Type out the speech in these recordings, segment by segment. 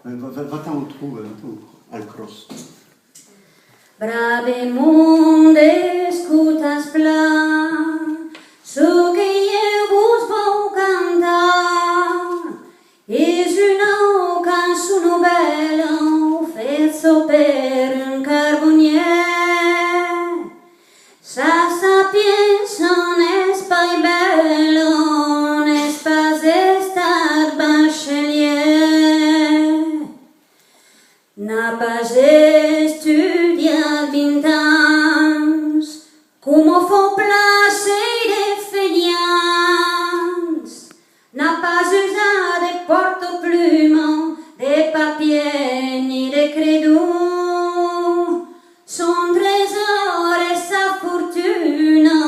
Va-t'en au trou, al cross. Brave monde, escutas plan, so que eu vos vou cantar. És una cançó bella, feta per un carbonier. Sa sapienza n'est pas bella, n'est pas estat bachelier. N'a pas estudiat 20 anys, com fou placer de feignants. N'a pas usat de porte-plume, de papier ni de credó. Son tresor és sa fortuna,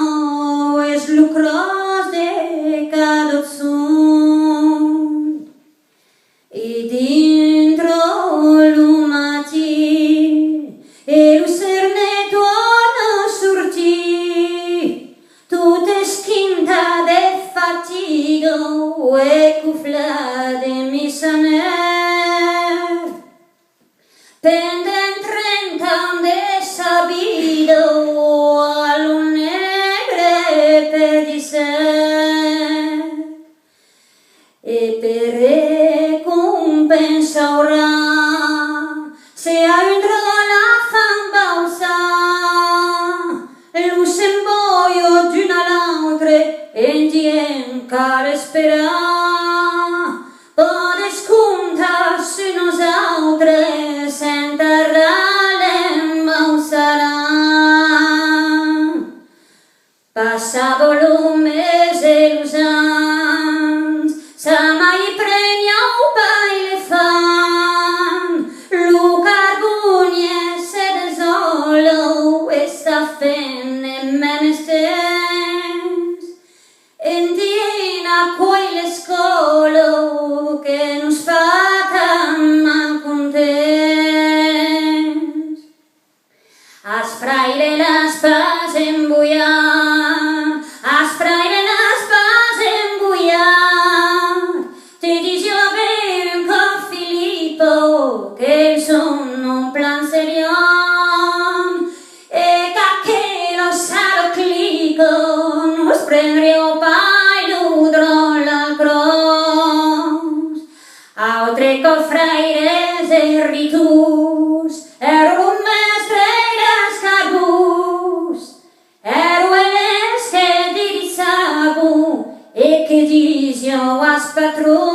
és lo cros de cadascun. I dintre lo matí, e lo cerne torna a sortir, tot esquinta de fatiga, e cufla de missaner. Pendent 30 ans de sa vida, a lo negre per disset. E per recompensa haurà, se a un drap la femme balsa, lo s'emboia d'una a l'altre, en dient cal esperar. Per descomptar si nosaltres s'enterrar l'embausaran. Passava lo mes e los anys, sa mai premiau baile fan. Lo carbonier se desola, està fent en menys temps. En dient a coi l'escola que nos fa tan mal contents. As fraile las pas embullar, as fraile las pas embullar. Te dice ben con Filippo que son un plan serión, e que lo salo clico nos prendrio paio drolla al cross. Altre cofraires e ritus, ero un mestre das carbus, ero eles que dirissago e que dizio as patrons.